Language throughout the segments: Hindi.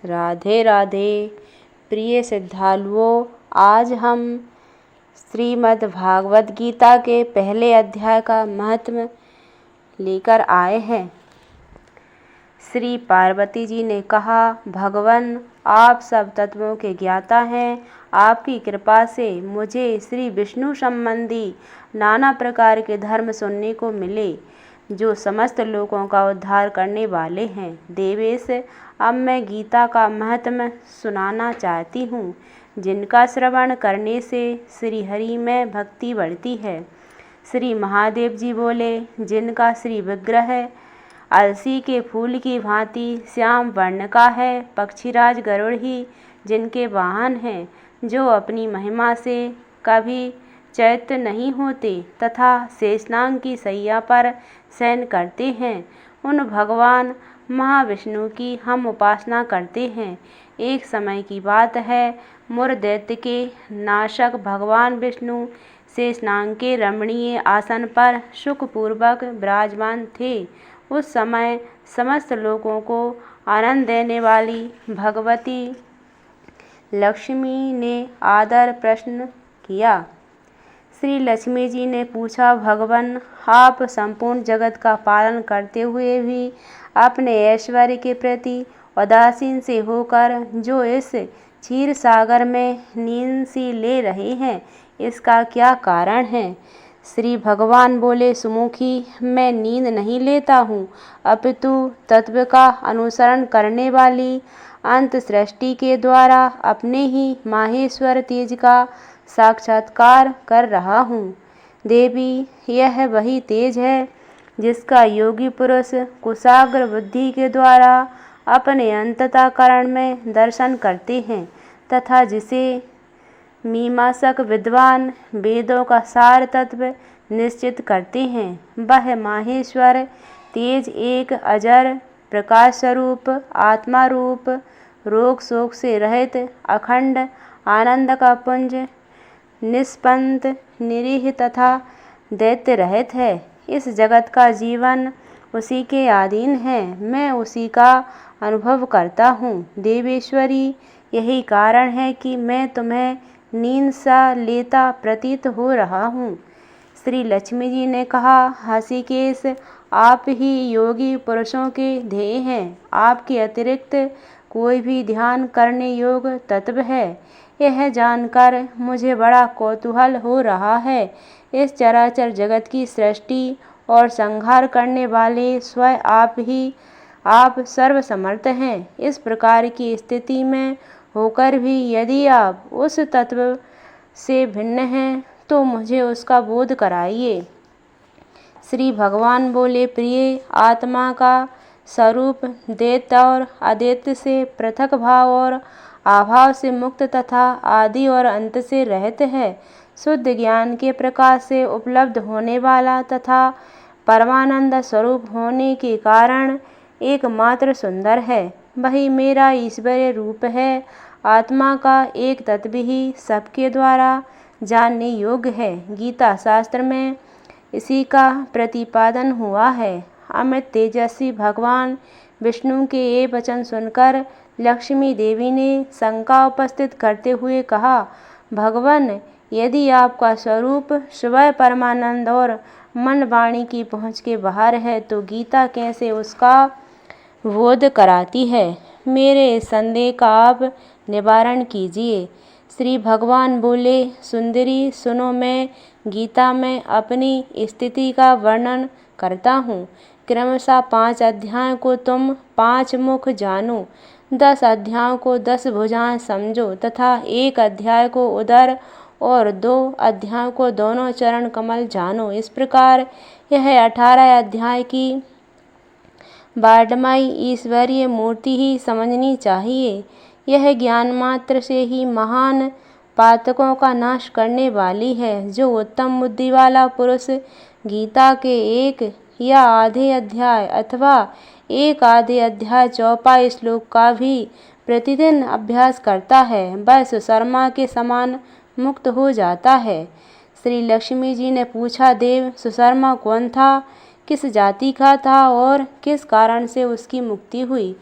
राधे राधे। प्रिय श्रद्धालुओं, आज हम श्रीमद् भागवत गीता के पहले अध्याय का महत्व लेकर आए हैं। श्री पार्वती जी ने कहा, भगवान आप सब तत्वों के ज्ञाता हैं। आपकी कृपा से मुझे श्री विष्णु संबंधी नाना प्रकार के धर्म सुनने को मिले जो समस्त लोगों का उद्धार करने वाले हैं। देवेश, अब मैं गीता का महत्व सुनाना चाहती हूँ, जिनका श्रवण करने से श्री हरि में भक्ति बढ़ती है। श्री महादेव जी बोले, जिनका श्री विग्रह अलसी के फूल की भांति श्याम वर्ण का है, पक्षीराज गरुड़ ही जिनके वाहन हैं, जो अपनी महिमा से कभी च्युत नहीं होते तथा शेषनाग की शैया पर शयन करते हैं, उन भगवान महाविष्णु की हम उपासना करते हैं। एक समय की बात है, मुर दैत्य के नाशक भगवान विष्णु शेषनाग के रमणीय आसन पर सुखपूर्वक विराजमान थे। उस समय समस्त लोगों को आनंद देने वाली भगवती लक्ष्मी ने आदर प्रश्न किया। श्री लक्ष्मी जी ने पूछा, भगवान आप संपूर्ण जगत का पालन करते हुए भी अपने ऐश्वर्य के प्रति उदासीन से होकर जो इस क्षीर सागर में नींद सी ले रहे हैं, इसका क्या कारण है? श्री भगवान बोले, सुमुखी, मैं नींद नहीं लेता हूँ, अपितु तत्व का अनुसरण करने वाली अंत सृष्टि के द्वारा अपने ही माहेश्वर तेज का साक्षात्कार कर रहा हूँ। देवी, यह वही तेज है जिसका योगी पुरुष कुशाग्र बुद्धि के द्वारा अपने अंतःकरण में दर्शन करते हैं तथा जिसे मीमांसक विद्वान वेदों का सार तत्व निश्चित करते हैं। वह माहेश्वर तेज एक अजर प्रकाश स्वरूप आत्मा रूप रोग शोक से रहित अखंड आनंद का पुंज निष्पन्द निरीह तथा दैत्य रहित है। इस जगत का जीवन उसी के अधीन है, मैं उसी का अनुभव करता हूँ। देवेश्वरी, यही कारण है कि मैं तुम्हें नींद सा लेता प्रतीत हो रहा हूँ। श्री लक्ष्मी जी ने कहा, हृषिकेश, आप ही योगी पुरुषों के ध्येय हैं। आपके अतिरिक्त कोई भी ध्यान करने योग्य तत्व है, यह जानकर मुझे बड़ा कौतूहल हो रहा है। इस चराचर जगत की सृष्टि और संहार करने वाले स्वयं आप ही आप सर्वसमर्थ हैं। इस प्रकार की स्थिति में होकर भी यदि आप उस तत्व से भिन्न हैं तो मुझे उसका बोध कराइए। श्री भगवान बोले, प्रिय, आत्मा का स्वरूप दैत्य और अदैत्य से पृथक भाव और अभाव से मुक्त तथा आदि और अंत से रहित है। शुद्ध ज्ञान के प्रकाश से उपलब्ध होने वाला तथा परमानंद स्वरूप होने के कारण एकमात्र सुंदर है। वही मेरा ईश्वरीय रूप है। आत्मा का एक तत्व ही सबके द्वारा जानने योग्य है। गीता शास्त्र में इसी का प्रतिपादन हुआ है। अमित तेजस्वी भगवान विष्णु के ये वचन सुनकर लक्ष्मी देवी ने शंका उपस्थित करते हुए कहा, भगवान, यदि आपका स्वरूप स्वयं परमानंद और मन वाणी की पहुँच के बाहर है तो गीता कैसे उसका बोध कराती है? मेरे संदेह का आप निवारण कीजिए। श्री भगवान बोले, सुंदरी, सुनो, मैं गीता में अपनी स्थिति का वर्णन करता हूँ। क्रमशः 5 अध्याय को तुम 5 मुख जानो, 10 अध्यायों को 10 भुजाएं समझो तथा 1 अध्याय को उदर और 2 अध्यायों को दोनों चरण कमल जानो। इस प्रकार यह 18 अध्याय की बाढ़मयी ईश्वरीय मूर्ति ही समझनी चाहिए। यह ज्ञान मात्र से ही महान पातकों का नाश करने वाली है। जो उत्तम बुद्धि वाला पुरुष गीता के 1 या आधे अध्याय अथवा 1 आधे अध्याय चौपाई श्लोक का भी प्रतिदिन अभ्यास करता है, वह सुशर्मा के समान मुक्त हो जाता है। श्री लक्ष्मी जी ने पूछा, देव, सुशर्मा कौन था? किस जाति का था और किस कारण से उसकी मुक्ति हुई?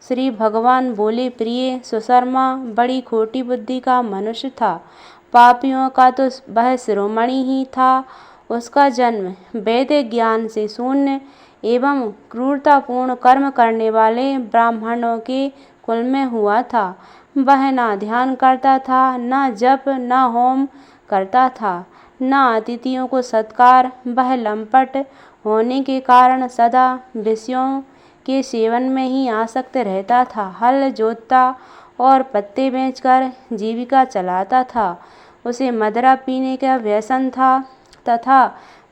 श्री भगवान बोले, प्रिय सुशर्मा, बड़ी खोटी बुद्धि का मनुष्य था। पापियों का तो वह शिरोमणि ही था। उसका जन्म वैदिक ज्ञान से शून्य एवं क्रूरतापूर्ण कर्म करने वाले ब्राह्मणों के कुल में हुआ था। वह न ध्यान करता था, न जप, न होम करता था, न अतिथियों को सत्कार। वह लंपट होने के कारण सदा विषयों के सेवन में ही आसक्त रहता था। हल जोतता और पत्ते बेचकर जीविका चलाता था। उसे मदिरा पीने का व्यसन था तथा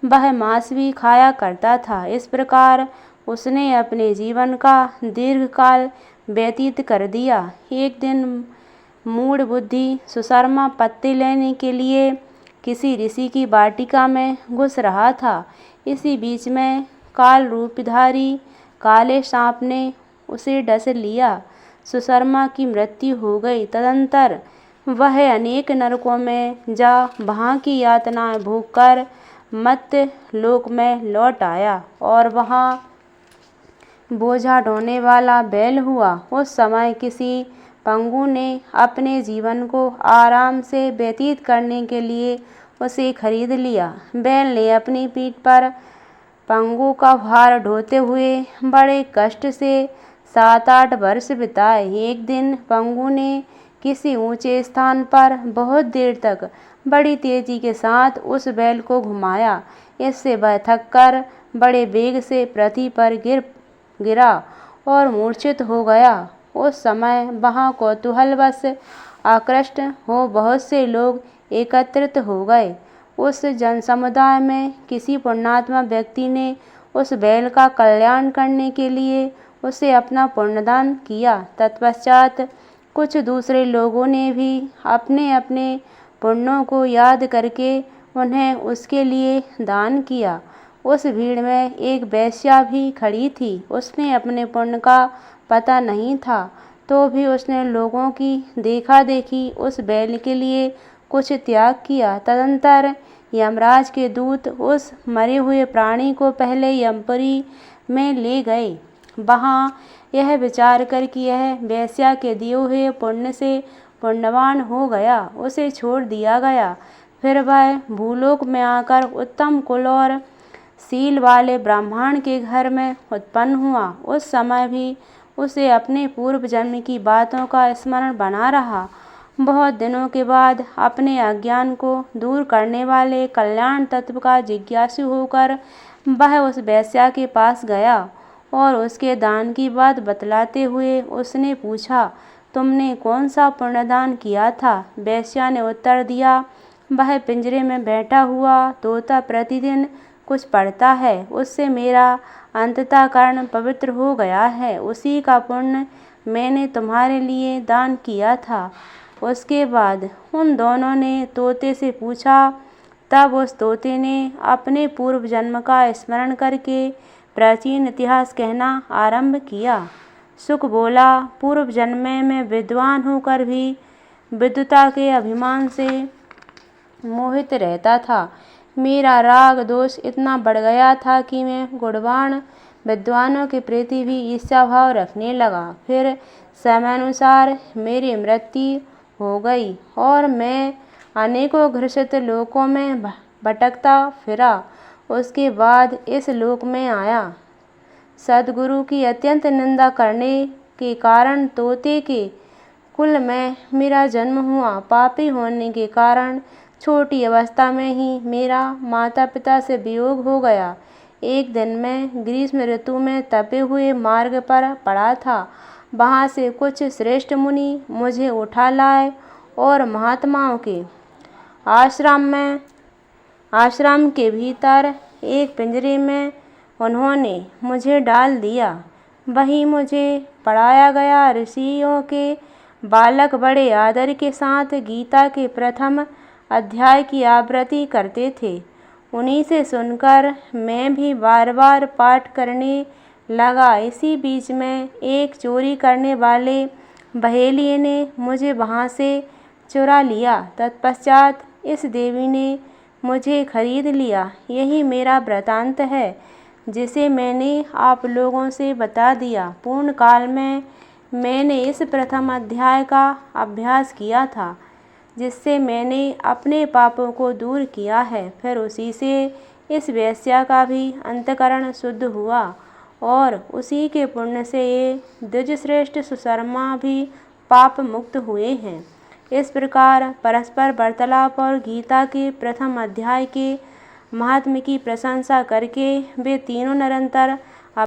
वह मांस भी खाया करता था। इस प्रकार उसने अपने जीवन का दीर्घकाल व्यतीत कर दिया। एक दिन मूढ़ बुद्धि सुशर्मा पत्ते लेने के लिए किसी ऋषि की वाटिका में घुस रहा था। इसी बीच में काल रूपधारी काले सांप ने उसे डस लिया। सुशर्मा की मृत्यु हो गई। तदंतर वह अनेक नरकों में जा वहाँ की यातनाएं भोगकर मर्त्य लोक में लौट आया और वहाँ बोझा ढोने वाला बैल हुआ। उस समय किसी पंगु ने अपने जीवन को आराम से व्यतीत करने के लिए उसे खरीद लिया। बैल ने अपनी पीठ पर पंगु का भार ढोते हुए बड़े कष्ट से 7-8 वर्ष बिताए। एक दिन पंगु ने किसी ऊंचे स्थान पर बहुत देर तक बड़ी तेजी के साथ उस बैल को घुमाया। इससे वह थककर बड़े वेग से पृथ्वी पर गिरा और मूर्छित हो गया। उस समय वहाँ कौतूहलवश आकृष्ट हो बहुत से लोग एकत्रित हो गए। उस जनसमुदाय में किसी पुण्यात्मा व्यक्ति ने उस बैल का कल्याण करने के लिए उसे अपना पुण्यदान किया। तत्पश्चात कुछ दूसरे लोगों ने भी अपने अपने पुण्यों को याद करके उन्हें उसके लिए दान किया। उस भीड़ में एक वेश्या भी खड़ी थी। उसने अपने पुण्य का पता नहीं था, तो भी उसने लोगों की देखा देखी उस बैल के लिए कुछ त्याग किया। तदंतर यमराज के दूत उस मरे हुए प्राणी को पहले यमपुरी में ले गए। वहाँ यह विचार कर कि यह वेश्या के दिए हुए पुण्य से पुण्यवान हो गया, उसे छोड़ दिया गया। फिर वह भूलोक में आकर उत्तम कुल और शील वाले ब्राह्मण के घर में उत्पन्न हुआ। उस समय भी उसे अपने पूर्व जन्म की बातों का स्मरण बना रहा। बहुत दिनों के बाद अपने अज्ञान को दूर करने वाले कल्याण तत्व का जिज्ञासु होकर वह उस वेश्या के पास गया और उसके दान की बात बतलाते हुए उसने पूछा, तुमने कौन सा पुण्यदान किया था? वेश्या ने उत्तर दिया, वह पिंजरे में बैठा हुआ तोता प्रतिदिन कुछ पढ़ता है, उससे मेरा अंतःकरण पवित्र हो गया है। उसी का पुण्य मैंने तुम्हारे लिए दान किया था। उसके बाद उन दोनों ने तोते से पूछा। तब उस तोते ने अपने पूर्व जन्म का स्मरण करके प्राचीन इतिहास कहना आरंभ किया। सुख बोला, पूर्व जन्म में विद्वान होकर भी विद्वता के अभिमान से मोहित रहता था। मेरा राग दोष इतना बढ़ गया था कि मैं गुणवान विद्वानों के प्रति भी ईर्ष्या भाव रखने लगा। फिर समयानुसार मेरी मृत्यु हो गई और मैं अनेकों घृषित लोकों में भटकता फिरा। उसके बाद इस लोक में आया। सद्गुरु की अत्यंत निंदा करने के कारण तोते के कुल में मेरा जन्म हुआ। पापी होने के कारण छोटी अवस्था में ही मेरा माता पिता से वियोग हो गया। एक दिन मैं ग्रीष्म ऋतु में तपे हुए मार्ग पर पड़ा था। वहाँ से कुछ श्रेष्ठ मुनि मुझे उठा लाए और महात्माओं के आश्रम के भीतर एक पिंजरे में उन्होंने मुझे डाल दिया। वहीं मुझे पढ़ाया गया। ऋषियों के बालक बड़े आदर के साथ गीता के प्रथम अध्याय की आवृत्ति करते थे। उन्हीं से सुनकर मैं भी बार बार पाठ करने लगा। इसी बीच में एक चोरी करने वाले बहेलिये ने मुझे वहाँ से चुरा लिया। तत्पश्चात इस देवी ने मुझे खरीद लिया। यही मेरा वृतांत है, जिसे मैंने आप लोगों से बता दिया। पूर्ण काल में मैंने इस प्रथम अध्याय का अभ्यास किया था, जिससे मैंने अपने पापों को दूर किया है। फिर उसी से इस वेश्या का भी अंतःकरण शुद्ध हुआ और उसी के पुण्य से ये द्विजश्रेष्ठ सुशर्मा भी पाप मुक्त हुए हैं। इस प्रकार परस्पर वार्तालाप और गीता के प्रथम अध्याय के महात्म्य की प्रशंसा करके वे तीनों निरंतर